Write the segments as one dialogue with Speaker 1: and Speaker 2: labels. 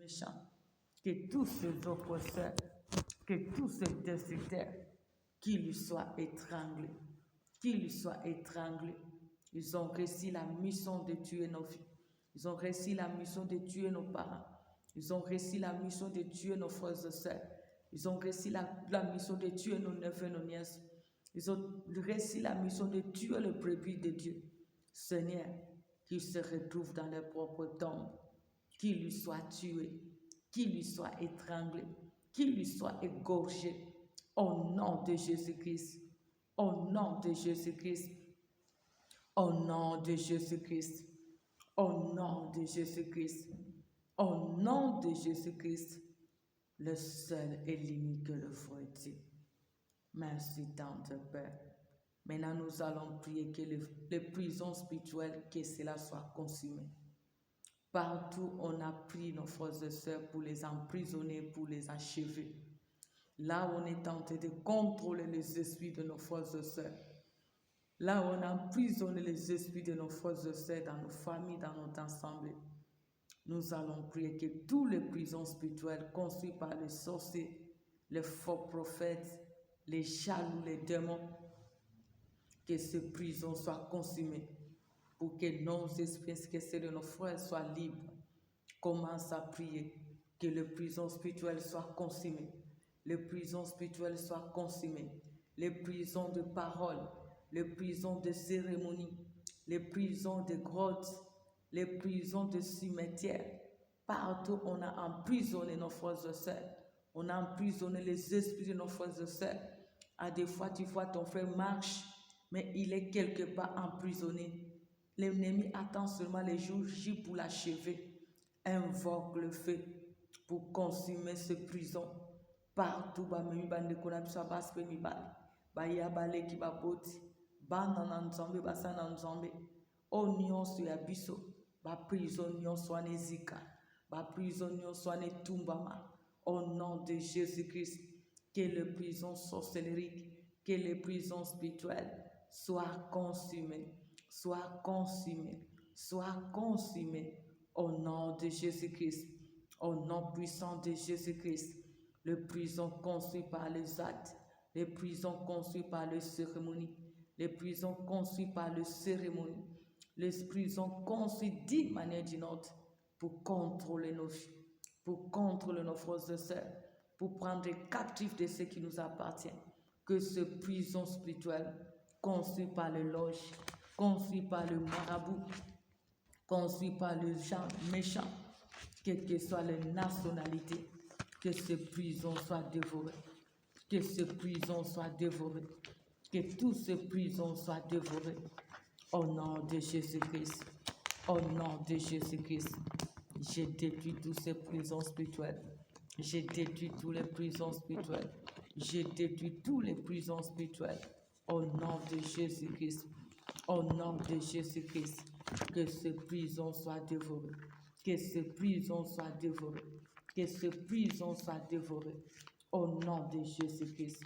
Speaker 1: méchants, que tous ces oppresseurs, que tous ces destructeurs, qu'ils lui soient étranglés, qu'ils lui soient étranglés. Ils ont réussi la mission de tuer nos filles. Ils ont réussi la mission de tuer nos parents. Ils ont réussi la mission de tuer nos frères et sœurs. Ils ont réussi la mission de tuer nos neveux et nos nièces. Ils ont réussi la mission de tuer le brebis de Dieu. Seigneur, qu'ils se retrouvent dans leur propre tombe, qu'ils lui soient tués, qu'ils lui soient étranglés, qu'ils lui soient égorgés. Au nom de Jésus-Christ, au nom de Jésus-Christ, au nom de Jésus-Christ, au nom de Jésus-Christ, au nom de Jésus-Christ, le seul et l'unique le vrai Dieu. Merci, Tante Père. Maintenant, nous allons prier que les prisons spirituelles, que cela soit consumé. Partout, on a pris nos frères et sœurs pour les emprisonner, pour les achever. Là où on est tenté de contrôler les esprits de nos frères et sœurs. Là où on a emprisonné les esprits de nos frères et sœurs dans nos familles, dans notre assemblée. Nous allons prier que toutes les prisons spirituelles construites par les sorciers, les faux prophètes, les jaloux, les démons, que ces prisons soient consumées pour que nos esprits, que ceux de nos frères soient libres. Commence à prier que les prisons spirituelles soient consumées. Les prisons spirituelles soient consumées. Les prisons de parole, les prisons de cérémonie, les prisons de grottes, les prisons de cimetières. Partout, on a emprisonné nos frères et sœurs. On a emprisonné les esprits de nos frères et sœurs. À des fois, tu vois ton frère marche, mais il est quelque part emprisonné. L'ennemi attend seulement les jours J pour l'achever. Invoque le feu pour consumer ces prisons. Partout, bamemi bande konabisa baspe mi bal. Ba yabale ki baboti. Ba nananzambe basa nanzambe. O nyonso ya biso. Ba prison nyonso anezika. Ba prison nyonso anetumbama. Au nom de Jésus-Christ, que les prisons sorcelleriques, que les prisons spirituelles soient consumées, soient consumées, soient consumées. Au nom de Jésus-Christ, au nom puissant de Jésus-Christ, les prisons construites par les actes, les prisons construites par les cérémonies, les prisons construites par les cérémonies, les prisons construites d'une manière ou d'une autre pour contrôler nos vies, pour contrôler nos frères et sœurs, pour prendre captifs de ce qui nous appartient. Que ces prisons spirituelles construites par les loges, construites par le marabout, construit par les gens méchants, quelles que soient les nationalités, que ces prisons soient dévorées, que ces prisons soient dévorées, que toutes ces prisons soient dévorées. Au nom de Jésus-Christ, au nom de Jésus-Christ, j'ai détruit toutes ces prisons spirituelles. J'ai détruit toutes les prisons spirituelles. J'ai détruit toutes les prisons spirituelles. Au nom de Jésus-Christ, au nom de Jésus-Christ, que ces prisons soient dévorées, que ces prisons soient dévorées, que ces prisons soient dévorées. Au nom de Jésus-Christ,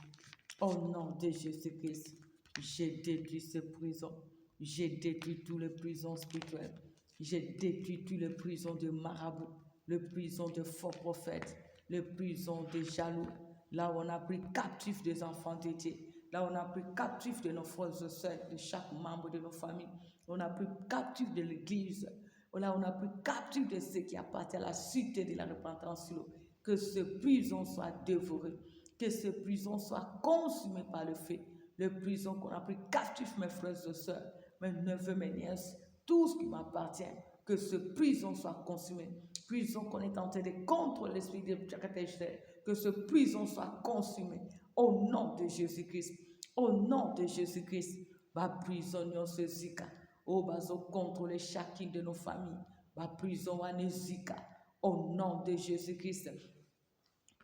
Speaker 1: au nom de Jésus-Christ, j'ai détruit ces prisons, j'ai détruit toutes les prisons spirituelles, j'ai détruit toutes les prisons de marabouts, les prisons de faux prophètes, les prisons de jaloux, là où on a pris captif des enfants de Dieu. Là, on a pris captif de nos frères et sœurs, de chaque membre de nos familles. On a pris captif de l'Église. Là, on a pris captif de ceux qui appartiennent à la cité de la repentance sur l'eau. Que ces prisons soient dévorées. Que ces prisons soient consumées par le feu. Les prisons qu'on a pris captif, mes frères et sœurs, mes neveux, mes nièces, tout ce qui m'appartient. Que ces prisons soient consumées. Prison qu'on est en train de contre l'esprit de Tchakatejder. Que ces prisons soient consumées. Au nom de Jésus-Christ, au nom de Jésus-Christ, ma prison se zika, oh bazo contrôler chacune de nos familles, ma prison anezika, au nom de Jésus-Christ,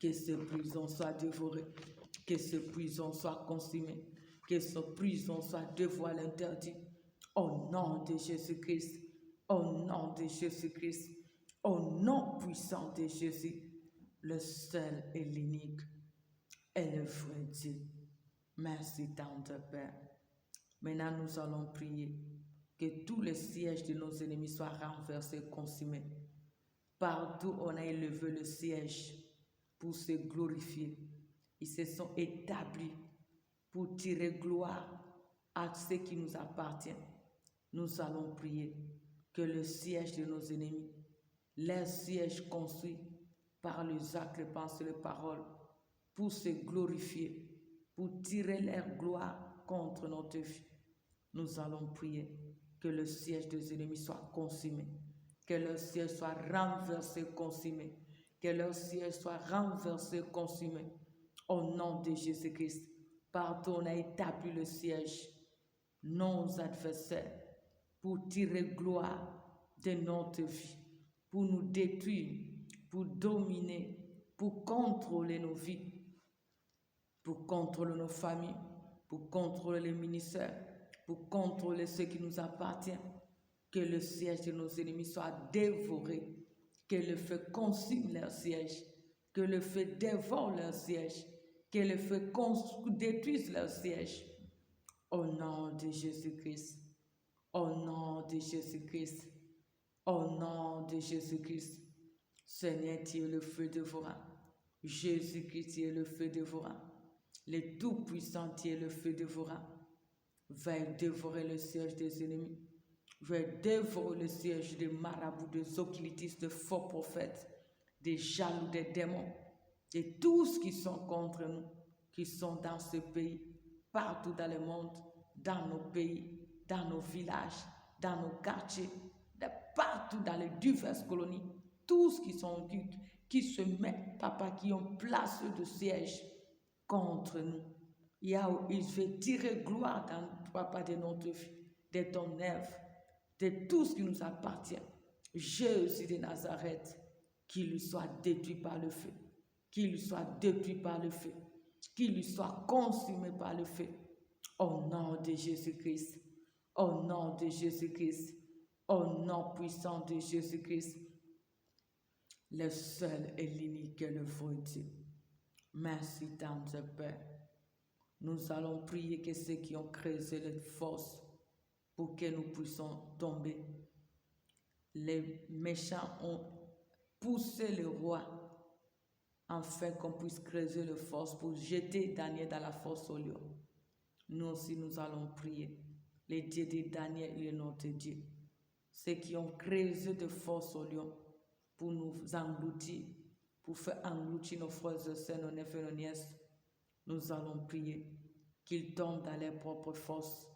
Speaker 1: que ces prisons soient dévorées, que ces prisons soient consumées, que ces prisons soient dévoilées interdites, au nom de Jésus-Christ, au nom de Jésus-Christ, au nom puissant de Jésus, le seul et l'unique. Et le vrai Dieu. Merci, Tante Père. Maintenant, nous allons prier que tous les sièges de nos ennemis soient renversés, consumés. Partout on a élevé le siège pour se glorifier. Ils se sont établis pour tirer gloire à ce qui nous appartient. Nous allons prier que le siège de nos ennemis, leur siège construit par les actes, les pensées, les paroles, pour se glorifier, pour tirer leur gloire contre notre vie. Nous allons prier que le siège des ennemis soit consumé, que leur siège soit renversé, consumé, que leur siège soit renversé, consumé. Au nom de Jésus-Christ, partout on a établi le siège, nos adversaires, pour tirer gloire de notre vie, pour nous détruire, pour dominer, pour contrôler nos vies, pour contrôler nos familles, pour contrôler les ministères, pour contrôler ce qui nous appartient. Que le siège de nos ennemis soit dévoré, que le feu consume leur siège, que le feu dévore leur siège, que le feu détruise leur siège. Au nom de Jésus-Christ, au nom de Jésus-Christ, au nom de Jésus-Christ. Seigneur, tu es le feu dévorant. Jésus-Christ, tu es le feu dévorant. Le Tout-Puissant, tu es le feu dévorant. Va dévorer le siège des ennemis. Va dévorer le siège des marabouts, des occultistes, des faux prophètes, des jaloux, des démons, de tous qui sont contre nous, qui sont dans ce pays, partout dans le monde, dans nos pays, dans nos villages, dans nos quartiers, partout dans les diverses colonies, tous qui se mettent, papa, qui ont placé de siège contre nous. Il veut tirer gloire dans, papa, de notre vie, de ton œuvre, de tout ce qui nous appartient. Jésus de Nazareth, qu'il lui soit détruit par le feu, qu'il lui soit détruit par le feu, qu'il lui soit consumé par le feu. Au nom de Jésus-Christ, au nom de Jésus-Christ, au nom puissant de Jésus-Christ, le seul et l'unique est le vrai Dieu. Merci, tendre Père. Nous allons prier que ceux qui ont creusé les forces pour que nous puissions tomber. Les méchants ont poussé le roi afin qu'on puisse creuser les forces pour jeter Daniel dans la fosse au lion. Nous aussi, nous allons prier. Le Dieu de Daniel, il est notre Dieu. Ceux qui ont creusé de force au lion pour nous engloutir, pour faire engloutir nos frères et sœurs, nos neveux et nos nièces, nous allons prier qu'ils tombent dans leurs propres forces,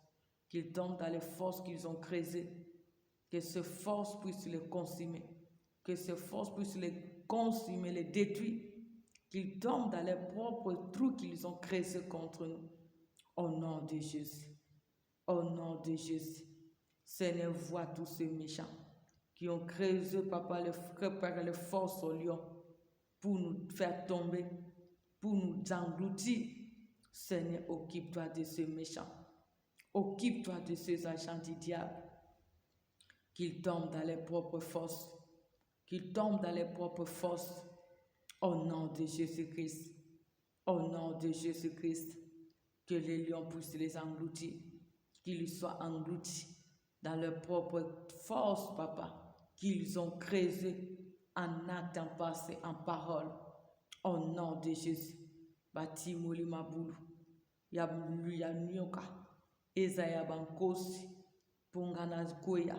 Speaker 1: qu'ils tombent dans les forces qu'ils ont creusées, que ces forces puissent les consumer, que ces forces puissent les consumer, les détruire, qu'ils tombent dans leurs propres trous qu'ils ont creusés contre nous. Au nom de Jésus, au nom de Jésus, Seigneur, vois tous ces méchants qui ont creusé, papa, préparé les forces au lion pour nous faire tomber, pour nous engloutir. Seigneur, occupe-toi de ces méchants. Occupe-toi de ces agents du diable. Qu'ils tombent dans les propres forces. Qu'ils tombent dans les propres forces. Au nom de Jésus-Christ. Au nom de Jésus-Christ. Que les lions puissent les engloutir. Qu'ils soient engloutis dans leurs propres forces, papa. Qu'ils ont creusé en acte, en passé, en parole. Au nom de Jésus. Bati moli mabulu. Ya nyoka. Ezaya bankosi. Pungana koya.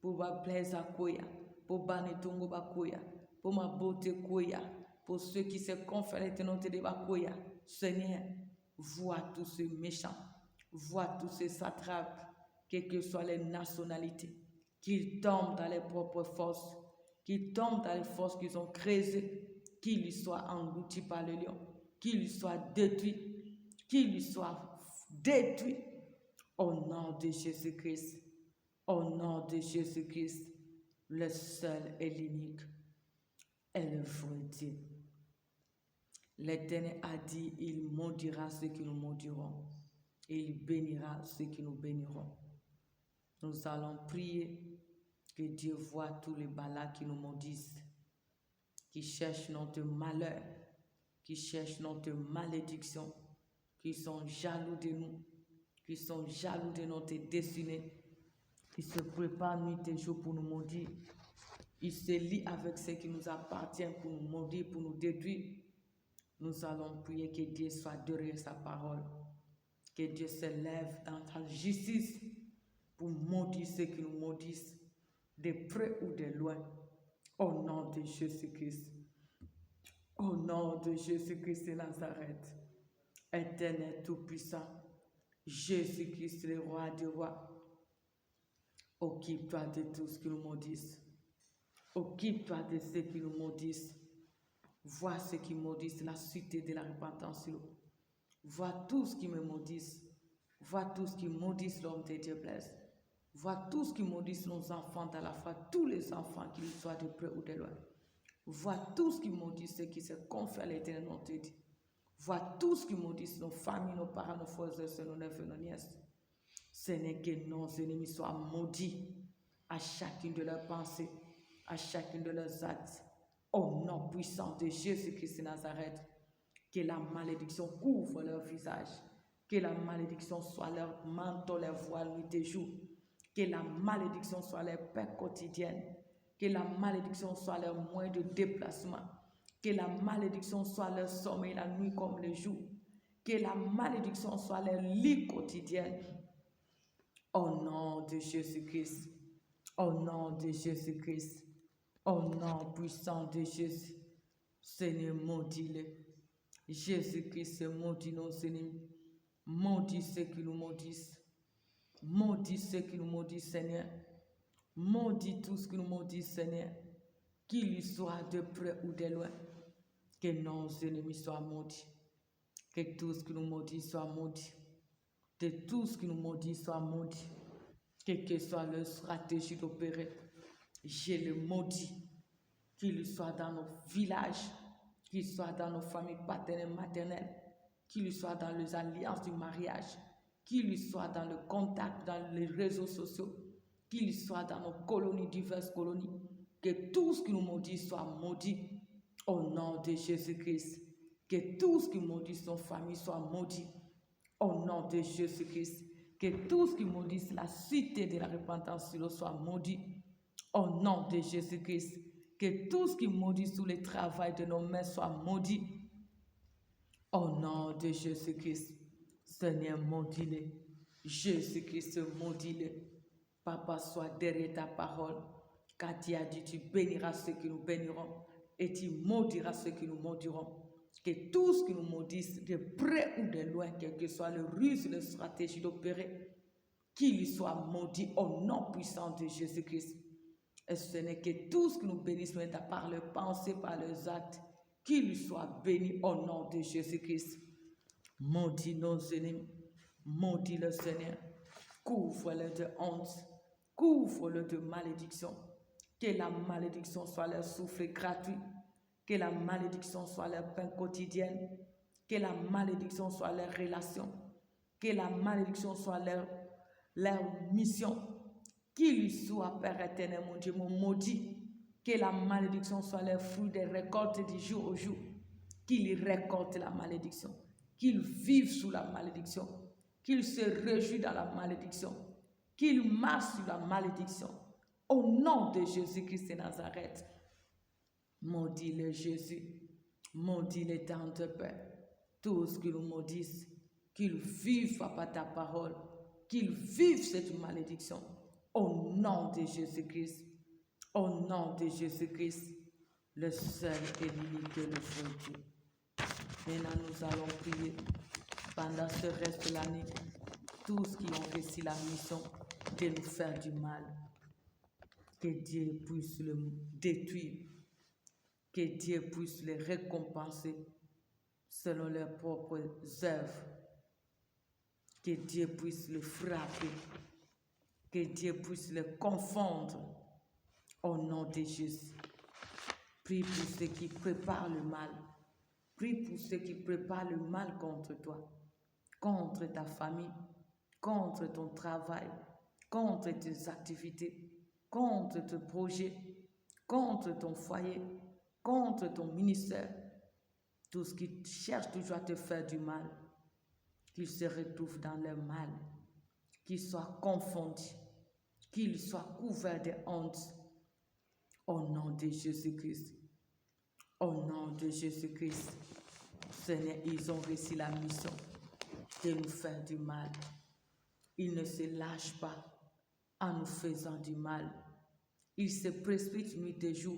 Speaker 1: Pour ba plaisa koya. Pour banetongo ba koya. Pour ma beauté koya. Pour ceux qui se confèrent les ténontés de ba koya. Seigneur, vois tous ces méchants. Vois tous ces satrapes. Quelles que soient les nationalités. Qu'ils tombent dans les propres forces. Qu'ils tombent dans les forces qu'ils ont creusées. Qu'ils lui soient engloutis par le lion. Qu'il lui soit détruit, qu'il lui soit détruit au nom de Jésus-Christ, au nom de Jésus-Christ, le seul et l'unique est le vrai Dieu. L'Éternel a dit, il maudira ceux qui nous maudiront et il bénira ceux qui nous béniront. Nous allons prier que Dieu voie tous les balais qui nous maudissent, qui cherchent notre malheur, qui cherchent notre malédiction, qui sont jaloux de nous, qui sont jaloux de notre destinée, qui se préparent nuit et jour pour nous maudire. Il se lie avec ce qui nous appartient pour nous maudire, pour nous détruire. Nous allons prier que Dieu soit derrière sa parole. Que Dieu se lève dans sa justice pour maudire ceux qui nous maudissent, de près ou de loin. Au nom de Jésus-Christ. Au nom de Jésus-Christ de Nazareth. Éternel Tout-Puissant. Jésus-Christ, le roi des rois. Occupe-toi de tout ce qui nous maudissent. Occupe-toi de ceux qui nous maudissent. Vois ceux qui maudissent la cité de la repentance. Vois tous qui me maudissent. Vois tous qui maudissent l'homme de Dieu blesse. Vois tous qui maudissent nos enfants dans la foi, tous les enfants, qu'ils soient de près ou de loin. Vois tous qui maudissent ceux qui se confient à l'Éternel, nom de Dieu. Vois tous qui maudissent nos familles, nos parents, nos frères et sœurs, nos neveux, nos nièces. Seigneur, que nos ennemis soient maudits à chacune de leurs pensées, à chacune de leurs actes. Au nom puissant de Jésus-Christ de Nazareth, que la malédiction couvre leur visage, que la malédiction soit leur manteau, leur voile nuit et jour, que la malédiction soit leur paix quotidienne, que la malédiction soit leur moyen de déplacement, que la malédiction soit leur sommeil la nuit comme le jour, que la malédiction soit leur lit quotidienne. Au nom de Jésus-Christ, au nom de Jésus-Christ, au nom puissant de Jésus, Seigneur, maudis-les. Jésus-Christ, maudit nos ennemis, maudit ceux qui nous maudissent, maudit ceux qui nous maudissent, Seigneur, maudit tout ce qui nous maudit, Seigneur, qu'il y soit de près ou de loin, que nos ennemis soient maudits, que tout ce qui nous maudit soit maudit, que tout ce qui nous maudit soit maudit, quelle que soit leur stratégie d'opérer, je le maudis, qu'il soit dans nos villages, qu'il soit dans nos familles paternelles, maternelles, qu'il soit dans les alliances du mariage, qu'il soit dans le contact, dans les réseaux sociaux, qu'il soit dans nos colonies, diverses colonies, que tout ce qui nous maudit soit maudit au nom de Jésus-Christ, que tout ce qui maudit nos familles soit maudit au nom de Jésus-Christ, que tout ce qui maudit la cité de la repentance soit maudit au nom de Jésus-Christ, que tout ce qui maudit sous le travail de nos mains soit maudit au nom de Jésus-Christ. Seigneur, maudis-les. Jésus-Christ, maudis-les. Papa, sois derrière ta parole, car tu as dit, tu béniras ceux qui nous béniront et tu maudiras ceux qui nous maudiront. Que tout ce qui nous maudissent, de près ou de loin, quelle que soit le ruse, la stratégie d'opérer, qu'il soit maudit au nom puissant de Jésus-Christ. Et ce n'est que tout ce qui nous bénisse par leurs pensées, par leurs actes, qu'il soit béni au nom de Jésus-Christ. Maudit nos ennemis, maudit le Seigneur, couvre-le de honte, couvre-le de malédiction. Que la malédiction soit leur souffle gratuit, que la malédiction soit leur pain quotidienne, que la malédiction soit leur relation, que la malédiction soit leur mission, qu'il soit, Père éternel, mon Dieu, mon maudit, que la malédiction soit leur fruit des récoltes du jour au jour, qu'ils récoltent la malédiction, qu'ils vivent sous la malédiction, qu'ils se réjouissent dans la malédiction, qu'ils marchent sur la malédiction, au nom de Jésus-Christ de Nazareth. Maudis-le Jésus, maudis-le dans te Père, tous qui nous maudissent, qu'ils vivent par ta parole, qu'ils vivent cette malédiction, au nom de Jésus-Christ, au nom de Jésus-Christ, le seul et l'unique et le vrai Dieu. Maintenant, nous allons prier pendant ce reste de l'année, tous qui ont réussi la mission de nous faire du mal, que Dieu puisse le détruire, que Dieu puisse les récompenser selon leurs propres œuvres, que Dieu puisse le frapper, que Dieu puisse le confondre au nom de Jésus. Prie pour ceux qui préparent le mal, prie pour ceux qui préparent le mal contre toi, contre ta famille, contre ton travail, contre tes activités, contre tes projets, contre ton foyer, contre ton ministère, tout ce qui cherche toujours à te faire du mal, qu'ils se retrouvent dans leur mal, qu'ils soient confondus, qu'ils soient couverts de honte, Au nom de Jésus-Christ. Au nom de Jésus-Christ. Seigneur, ils ont réussi la mission de nous faire du mal. Ils ne se lâchent pas en nous faisant du mal. Ils se précipitent nuit et jour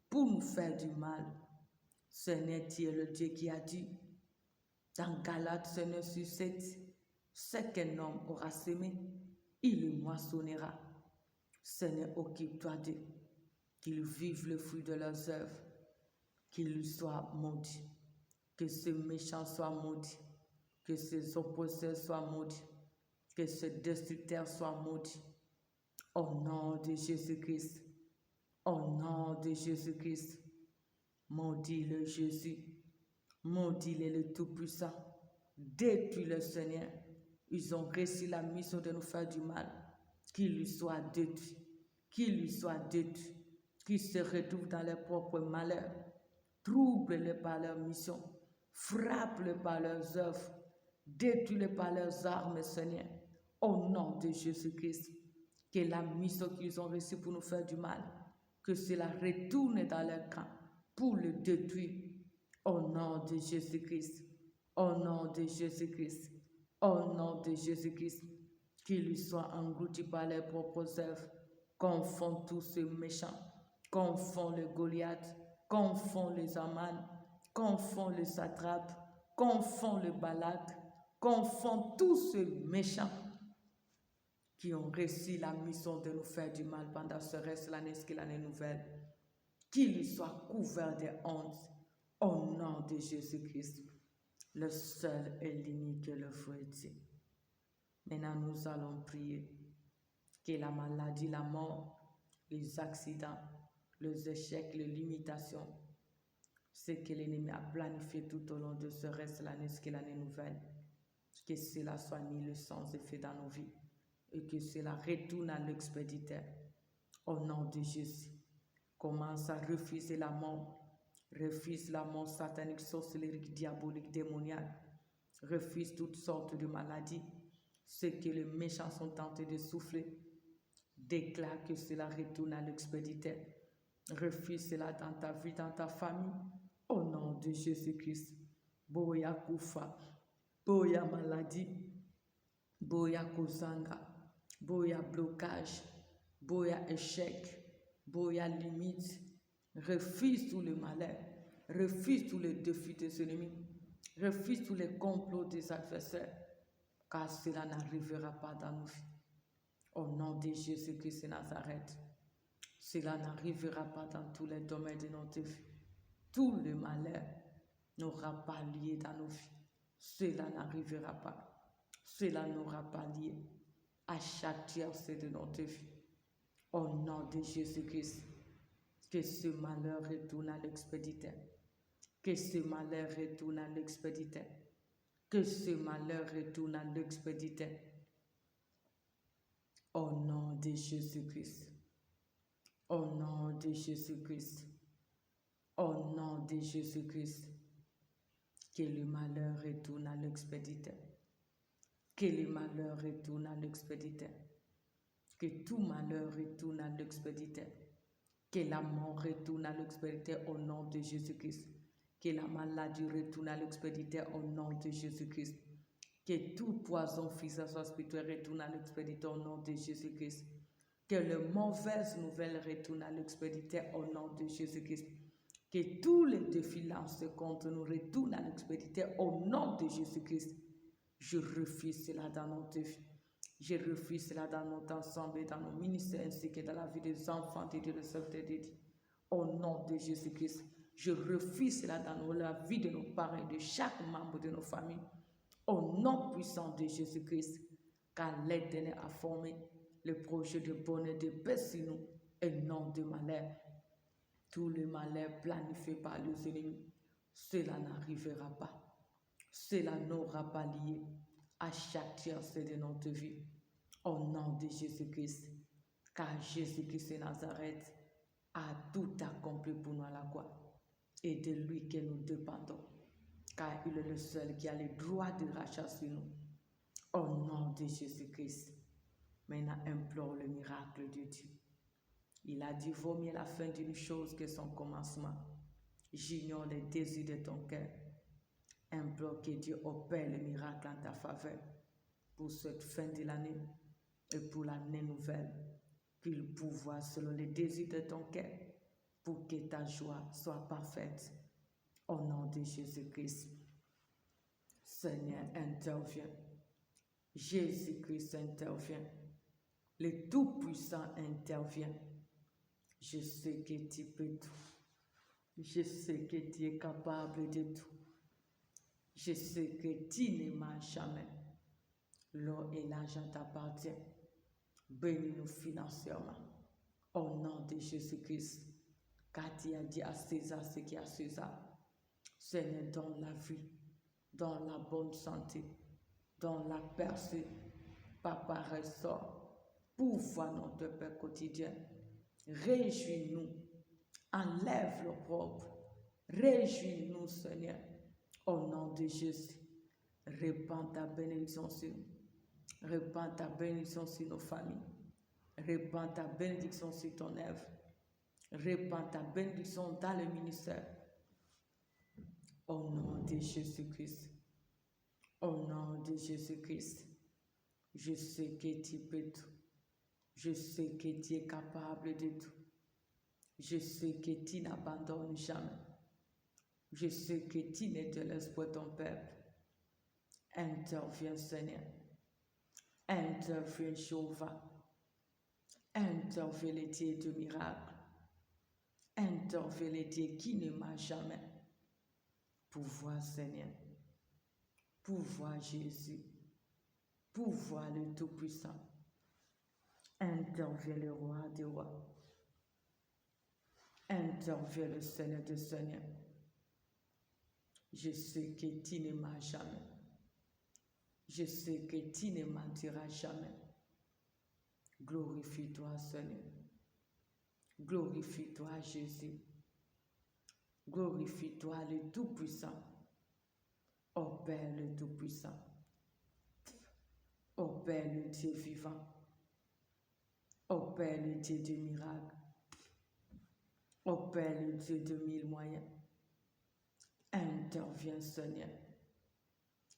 Speaker 1: pour nous faire du mal. Seigneur, tu es le Dieu qui a dit dans Galates, Seigneur, sur 7, ce qu'un homme aura semé, il le moissonnera. Seigneur, occupe-toi d'eux, qu'ils vivent le fruit de leurs œuvres, qu'ils soient maudits, que ce méchant soit maudit, que ces opposeurs soient maudits, que ce destructeur soit maudit. Au nom de Jésus-Christ, au nom de Jésus-Christ, maudis-le Jésus, maudis-le le Tout-Puissant, détruis-le Seigneur. Ils ont réussi la mission de nous faire du mal, qu'il lui soit détruit, qu'il lui soit détruit, qu'ils se retrouvent dans leurs propres malheurs, trouble-les par leur mission, frappe-les par leurs œuvres, détruis-les par leurs armes, Seigneur, au nom de Jésus-Christ. Que la mission qu'ils ont reçue pour nous faire du mal, que cela retourne dans leur camp pour le détruire, au nom de Jésus-Christ, au nom de Jésus-Christ, au nom de Jésus-Christ, qu'ils lui soient engloutis par leurs propres œuvres, confond tous ces méchants, confond le Goliath, confond les Aman, confond le satrape, confond le Balak, confond tous ces méchants qui ont reçu la mission de nous faire du mal pendant ce reste de l'année, ce qu'est l'année nouvelle, qu'ils soient couverts de honte, au nom de Jésus-Christ, le seul et l'unique et le vrai Dieu. Maintenant, nous allons prier que la maladie, la mort, les accidents, les échecs, les limitations, ce que l'ennemi a planifié tout au long de ce reste de l'année, ce qu'est l'année nouvelle, que cela soit mis le sens effet dans nos vies et que cela retourne à l'expéditeur. Au nom de Jésus, commence à refuser la mort. Refuse la mort satanique, sorcellerie, diabolique, démoniaque. Refuse toutes sortes de maladies. Ce que les méchants sont tentés de souffler, déclare que cela retourne à l'expéditeur. Refuse cela dans ta vie, dans ta famille. Au nom de Jésus-Christ. Boya Koufa, Boya maladie, Boya Kozanga, Boya blocage, Boya échec, Boya limite. Refuse tout le malheur, refuse tous les défis des ennemis, refuse tous les complots des adversaires, car cela n'arrivera pas dans nos vies. Au nom de Jésus-Christ de Nazareth, cela n'arrivera pas dans tous les domaines de notre vie. Tout le malheur n'aura pas lié dans nos vies. Cela n'arrivera pas. Cela n'aura pas lié à chaque tiercé de notre vie. Au nom de Jésus-Christ, que ce malheur retourne à l'expéditeur. Que ce malheur retourne à l'expéditeur. Que ce malheur retourne à l'expéditeur. Au nom de Jésus-Christ. Au nom de Jésus-Christ. Au nom de Jésus-Christ. Que le malheur retourne à l'expéditeur. Que le malheur retourne à l'expéditeur. Que tout malheur retourne à l'expéditeur. Que la mort retourne à l'expéditeur au nom de Jésus-Christ. Que la maladie retourne à l'expéditeur au nom de Jésus-Christ. Que tout poison physique soit spirituel retourne à l'expéditeur au nom de Jésus-Christ. Que les mauvaises nouvelles retournent à l'expéditeur au nom de Jésus-Christ. Que tous les défis lancés contre nous retournent à l'expéditeur au nom de Jésus-Christ. Je refuse cela dans notre vie. Je refuse cela dans notre ensemble et dans nos ministères ainsi que dans la vie des enfants de Dieu, des serviteurs de Dieu. Au nom de Jésus-Christ, je refuse cela dans la vie de nos parents et de chaque membre de nos familles. Au nom puissant de Jésus-Christ, car l'Éternel a formé le projet de bonheur, de paix sur nous et non de malheur. Tout le malheur planifié par les ennemis, cela n'arrivera pas. Cela n'aura pas lié à chaque tiercé de notre vie. Au nom de Jésus-Christ, car Jésus-Christ de Nazareth a tout accompli pour nous à la croix. Et de lui que nous dépendons, car il est le seul qui a le droit de rachat sur nous. Au nom de Jésus-Christ, maintenant implore le miracle de Dieu. Il a dit, vaut mieux la fin d'une chose que son commencement. J'ignore les désirs de ton cœur. Implore que Dieu opère le miracle en ta faveur pour cette fin de l'année et pour l'année nouvelle. Qu'il pourvoie selon les désirs de ton cœur pour que ta joie soit parfaite. Au nom de Jésus-Christ. Seigneur, interviens. Jésus-Christ intervient. Le Tout-Puissant intervient. Je sais que tu peux tout. Je sais que tu es capable de tout. Je sais que tu ne manques jamais. L'or et l'argent t'appartiennent. Bénis-nous financièrement. Au nom de Jésus-Christ. Car tu as dit à César ce qui est à César. Seigneur, donne la vie, donne la bonne santé, donne la percée. Papa, ressort. Pourvoie notre Père quotidien. Réjouis-nous. Enlève le propre. Réjouis-nous, Seigneur. Au nom de Jésus. Répands ta bénédiction sur nous. Répands ta bénédiction sur nos familles. Répands ta bénédiction sur ton œuvre. Répands ta bénédiction dans le ministère. Au nom de Jésus-Christ. Au nom de Jésus-Christ. Je sais que tu peux tout. Je sais que tu es capable de tout. Je sais que tu n'abandonnes jamais. Je sais que tu ne délaisses pas ton peuple. Interviens, Seigneur. Interviens, Jéhovah. Interviens, le Dieu de miracles. Interviens, le Dieu qui ne ment jamais. Pouvoir, Seigneur. Pouvoir, Jésus. Pouvoir, le Tout-Puissant. Interviens, le Roi des rois. Interviens, le Seigneur des seigneurs. Je sais que tu ne mens jamais. Je sais que tu ne mentiras jamais. Glorifie-toi, Seigneur. Glorifie-toi, Jésus. Glorifie-toi, le Tout-Puissant. Ô Père, le Tout-Puissant. Ô Père, le Dieu vivant. Ô Père, le Dieu de miracles. Ô Père, le Dieu de mille moyens. Interviens, Seigneur.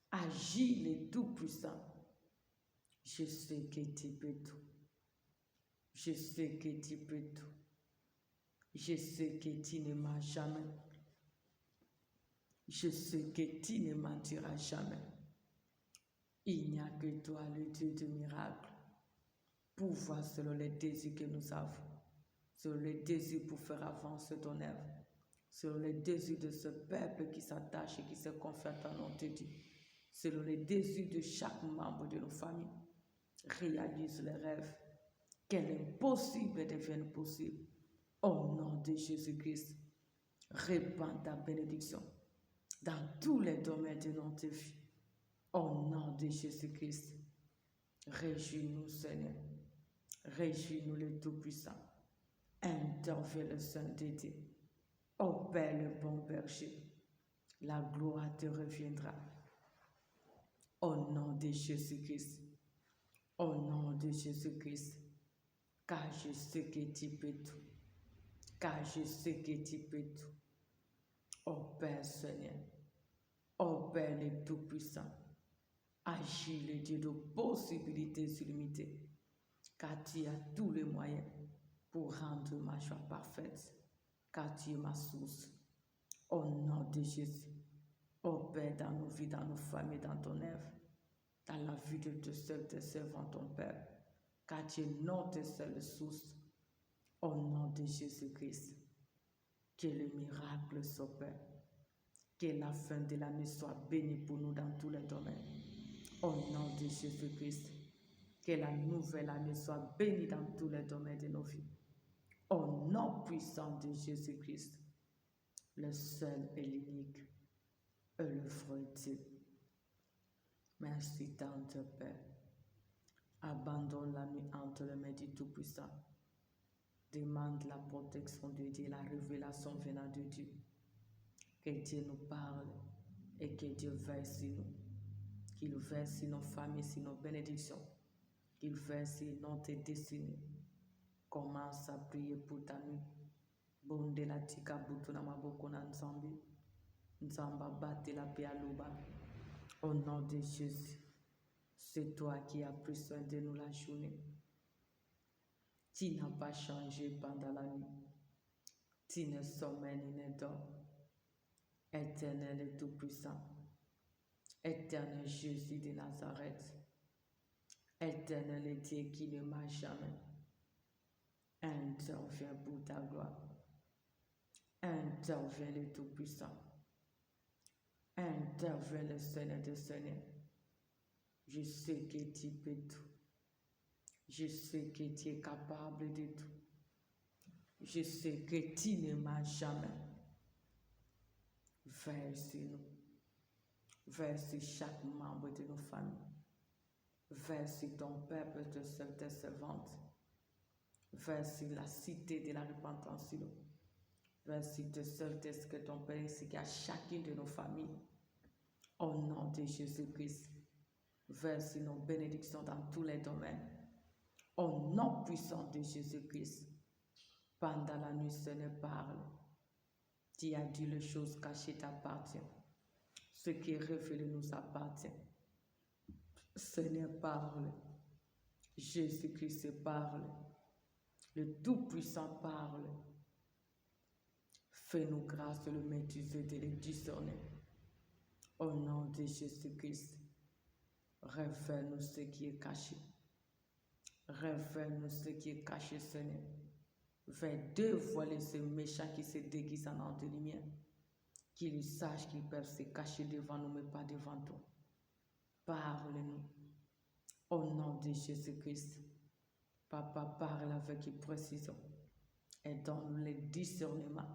Speaker 1: Agis, le Tout-Puissant. Je sais que tu peux tout. Je sais que tu peux tout. Je sais que tu ne mens jamais. Je sais que tu ne mentiras jamais. Il n'y a que toi, le Dieu de miracles, pour voir selon les désirs que nous avons, selon les désirs pour faire avancer ton œuvre, selon les désirs de ce peuple qui s'attache et qui se confie à nom de Dieu, selon les désirs de chaque membre de nos familles. Réalise les rêves, que l'impossible devienne possible. Au nom de Jésus-Christ, répands ta bénédiction dans tous les domaines de notre vie. Au nom de Jésus-Christ, réjouis-nous, Seigneur. Réjouis-nous, le Tout-Puissant. Interviens, le Saint de Dieu. Ô Père, le bon berger, la gloire te reviendra. Au nom de Jésus-Christ. Au nom de Jésus-Christ. Car je sais que tu peux tout. Car je sais que tu peux tout. Ô Père Seigneur. Ô Père le Tout-Puissant. Agis, le Dieu de possibilités illimitées. Car tu as tous les moyens pour rendre ma joie parfaite. Car tu es ma source. Au nom de Jésus. Ô Père, dans nos vies, dans nos familles, dans ton œuvre, dans la vie de tes servants, ton Père, car tu es notre seule source. Au nom de Jésus-Christ, que le miracle s'opère, que la fin de l'année soit bénie pour nous dans tous les domaines. Au nom de Jésus-Christ, que la nouvelle année soit bénie dans tous les domaines de nos vies. Au nom puissant de Jésus-Christ, le seul et l'unique et le vrai Dieu. Merci tant, Père. Abandonne la nuit entre les mains du Tout-Puissant. Demande la protection de Dieu, la révélation venant de Dieu. Que Dieu nous parle et que Dieu veille sur nous. Qu'il veille sur nos familles, sur nos bénédictions. Qu'il veille sur notre destinée. Commence à prier pour ta nuit. Bonde la tika butuna maboko na nzambe. Nzamba bate la paix à l'oba. Au nom de Jésus, c'est toi qui as pris soin de nous la journée. Tu n'as pas changé pendant la nuit. Tu ne sommeilles ni ne dors. Éternel et tout-puissant. Éternel Jésus de Nazareth. Éternel Dieu qui ne marche jamais. Interviens pour ta gloire. Interviens le Tout-Puissant. Interviens le Seigneur des Seigneurs. Je sais que tu peux tout. Je sais que tu es capable de tout. Je sais que tu ne marches jamais. Veille sur nous. Veille sur chaque membre de nos familles. Veille sur ton peuple, tes servantes. Veille sur la cité de la repentance. Veille sur tes seuls tests que ton Père ainsi qu'à chacune de nos familles. Au nom de Jésus-Christ. Veille sur nos bénédictions dans tous les domaines. Au nom puissant de Jésus-Christ. Pendant la nuit, Seigneur, parle. Tu as dit les choses cachées t'appartient. Ce qui est révélé nous appartient. Seigneur, parle. Jésus-Christ parle. Le Tout-Puissant parle. Fais-nous grâce de le maîtriser, de le discerner. Au nom de Jésus-Christ, révèle-nous ce qui est caché. Révèle-nous ce qui est caché, Seigneur. Fais dévoiler ce méchant qui se déguise en ange de lumière. Qu'ils sachent qu'ils peuvent se cacher devant nous, mais pas devant toi. Parle-nous. Au nom de Jésus-Christ. Papa, parle avec précision. Et donne-nous le discernement.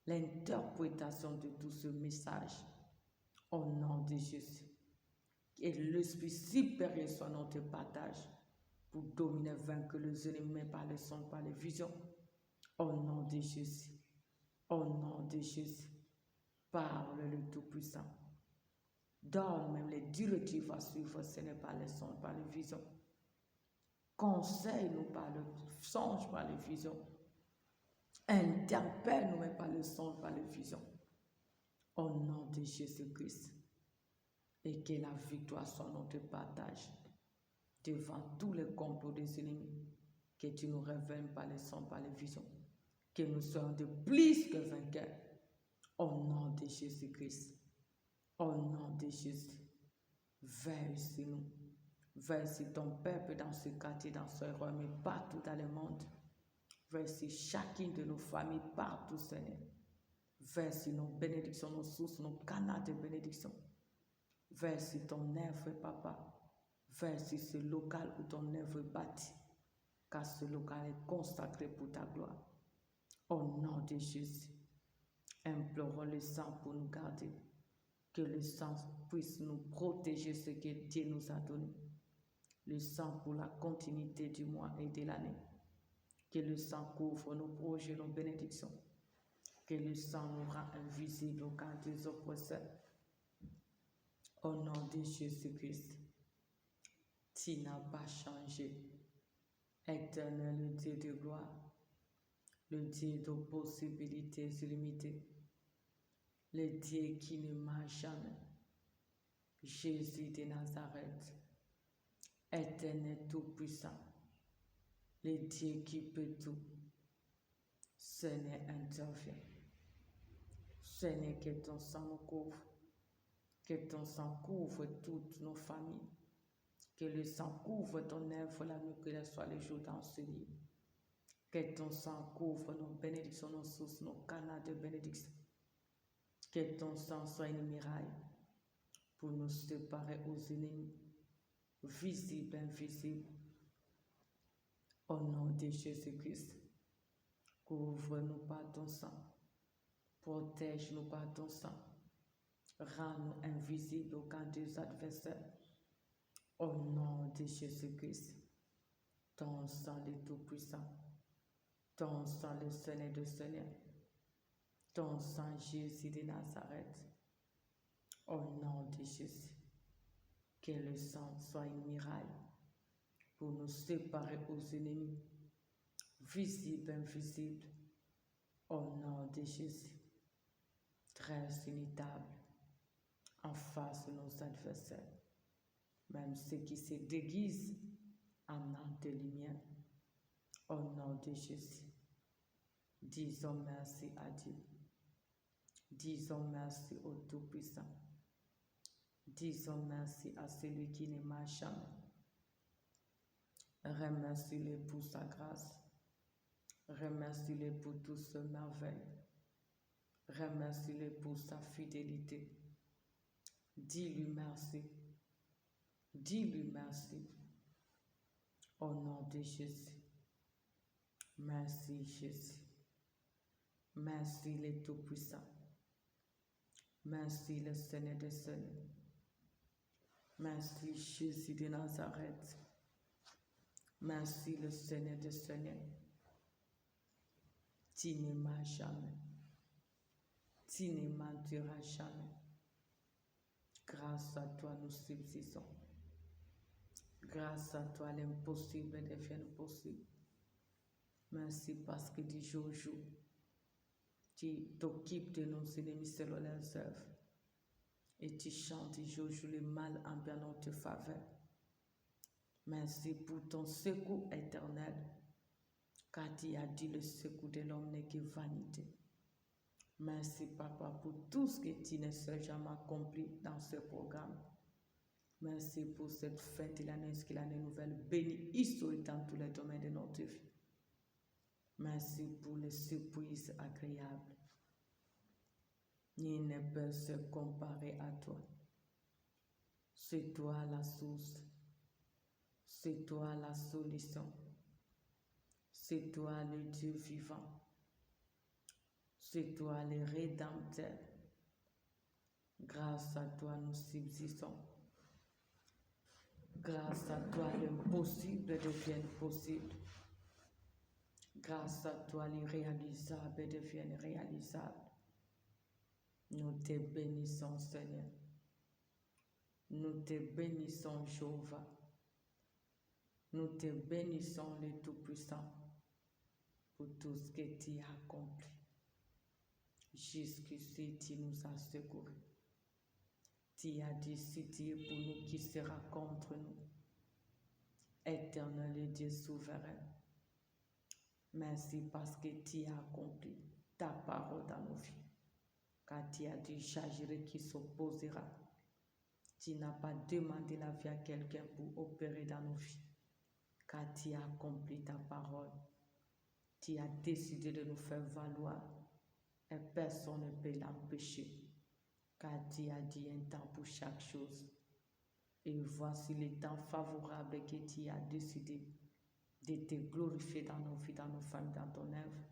Speaker 1: L'interprétation de tout ce message. Au nom de Jésus. Et l'esprit supérieur soit notre partage. Pour dominer, vaincre les ennemis par le son, par les visions. Au nom de Jésus. Au nom de Jésus. Parle le Tout-Puissant. Donne même les directives à suivre, ce n'est pas les sons, par les visions. Conseille-nous par le songe, par les visions. Interpelle-nous même par le songe, par les visions. Au nom de Jésus-Christ. Et que la victoire soit notre partage. Devant tous les complots des ennemis. Que tu nous révèles par les sons, par les visions. Que nous soyons de plus que vainqueurs. Au nom de Jésus-Christ. Au nom de Jésus. Veille sur nous. Veille sur ton peuple dans ce quartier, dans ce royaume, mais partout dans le monde. Veille sur chacune de nos familles, partout, Seigneur. Veille sur nos bénédictions, nos sources, nos canaux de bénédiction. Veille sur ton œuvre, Papa. Veille sur ce local où ton œuvre est bâtie. Car ce local est consacré pour ta gloire. Au nom de Jésus. Implorons le sang pour nous garder. Que le sang puisse nous protéger ce que Dieu nous a donné. Le sang pour la continuité du mois et de l'année. Que le sang couvre nos projets, nos bénédictions. Que le sang nous rend invisibles au camp des oppresseurs. Au nom de Jésus-Christ. Tu n'as pas changé. Éternel Dieu de gloire. Le Dieu de possibilités illimitées. Le Dieu qui ne marche jamais. Jésus de Nazareth. Éternel tout-puissant. Le Dieu qui peut tout. Seigneur, intervient. Seigneur, que ton sang nous couvre. Que ton sang couvre toutes nos familles. Que le sang couvre ton œuvre la nuit, que soit le jour dans ce lit. Que ton sang couvre nos bénédictions, nos sources, nos canaux de bénédiction. Que ton sang soit une muraille pour nous séparer aux ennemis, visibles, invisibles. Au nom de Jésus-Christ, couvre-nous par ton sang. Protège-nous par ton sang. Rends-nous invisibles au camp des adversaires. Au nom de Jésus-Christ, ton sang le Tout-Puissant, ton sang le Seigneur de Seigneur, ton sang Jésus de Nazareth. Au nom de Jésus, que le sang soit une muraille pour nous séparer aux ennemis, visible, invisible, au nom de Jésus, très inétable, en face de nos adversaires, même ceux qui se déguisent en âme de lumière, au nom de Jésus. Disons merci à Dieu. Disons merci au Tout-Puissant. Disons merci à celui qui ne marche jamais. Remercie-le pour sa grâce. Remercie-le pour toutes ses merveilles. Remercie-le pour sa fidélité. Dis-lui merci. Dis-lui merci. Au nom de Jésus. Merci Jésus. Merci le Tout-Puissant. Merci le Seigneur des Seigneurs. Merci Jésus de Nazareth. Merci le Seigneur des Seigneurs. Tu ne mens jamais. Tu ne mentiras jamais. Grâce à toi, nous subsistons. Grâce à toi, l'impossible devient possible. Merci parce que du jour au jour, tu t'occupes de nos ennemis selon leurs œuvres. Et tu chantes du jour au jour le mal en bien notre faveur. Merci pour ton secours éternel, car tu as dit le secours de l'homme n'est que vanité. Merci, Papa, pour tout ce que tu ne sais jamais accompli dans ce programme. Merci pour cette fin de l'année, ce que l'année nouvelle bénie, historique dans tous les domaines de notre vie. Merci pour les surprises agréables. Nul ne peut se comparer à toi. C'est toi la source. C'est toi la solution. C'est toi le Dieu vivant. C'est toi le Rédempteur. Grâce à toi, nous subsistons. Grâce à toi, l'impossible devient possible. Grâce à toi, l'irréalisable devient réalisable. Nous te bénissons, Seigneur. Nous te bénissons, Jéhovah. Nous te bénissons, le Tout-Puissant, pour tout ce que tu as accompli. Jusqu'ici, tu nous as secourus. Tu as décidé pour nous qui sera contre nous. Éternel Dieu souverain, merci parce que tu as accompli ta parole dans nos vies. Car tu as dit, j'agirai qui s'opposera. Tu n'as pas demandé la vie à quelqu'un pour opérer dans nos vies. Car tu as accompli ta parole. Tu as décidé de nous faire valoir. Et personne ne peut l'empêcher. Car tu as dit un temps pour chaque chose. Et voici le temps favorable que tu as décidé de te glorifier dans nos vies, dans nos familles, dans ton œuvre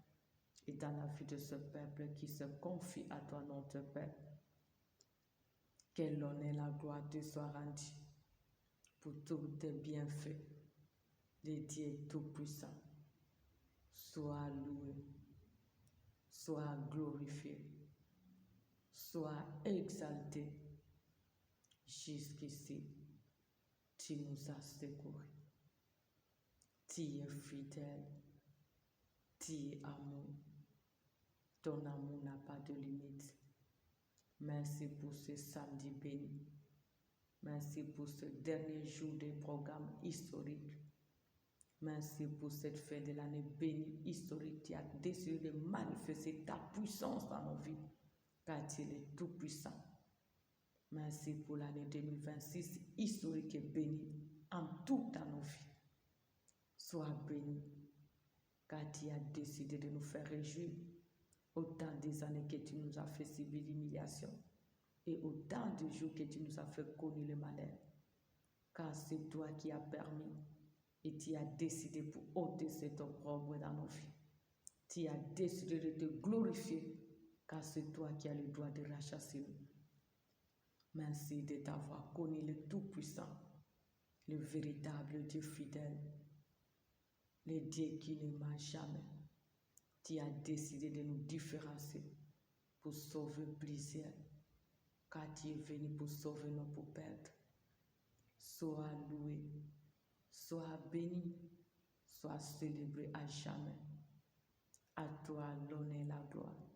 Speaker 1: et dans la vie de ce peuple qui se confie à toi, notre Père. Que l'honneur et la gloire te soient rendus pour tous tes bienfaits. Le Dieu Tout-Puissant, sois loué, sois glorifié, sois exalté. Jusqu'ici, tu nous as secourus. Tu es fidèle, tu es amour. Ton amour n'a pas de limite. Merci pour ce samedi béni. Merci pour ce dernier jour des programmes historiques. Merci pour cette fin de l'année bénie historique. Tu as décidé de manifester ta puissance dans nos vies, car tu es tout-puissant. Merci pour l'année 2026 historique et bénie en tout dans nos vies. Sois béni, car tu as décidé de nous faire réjouir autant des années que tu nous as fait subir l'humiliation et autant de jours que tu nous as fait connaître le malheur. Car c'est toi qui as permis et tu as décidé pour ôter cet opprobre dans nos vies. Tu as décidé de te glorifier, car c'est toi qui as le droit de rachasser nous. Merci de t'avoir connu le Tout-Puissant, le véritable Dieu fidèle, le Dieu qui ne ment jamais. Tu as décidé de nous différencier pour sauver plusieurs, car tu es venu pour sauver nos pour perdre. Sois loué, sois béni, sois célébré à jamais. À toi l'honneur et la gloire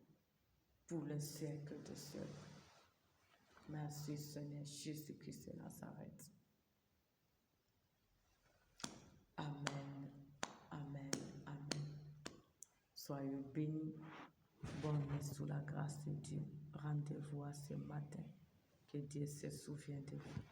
Speaker 1: pour le siècle de siècles. Merci Seigneur Jésus-Christ de Nazareth. Amen, amen, amen. Soyez bénis. Bonne nuit sous la grâce de Dieu. Rendez-vous à ce matin. Que Dieu se souvienne de vous.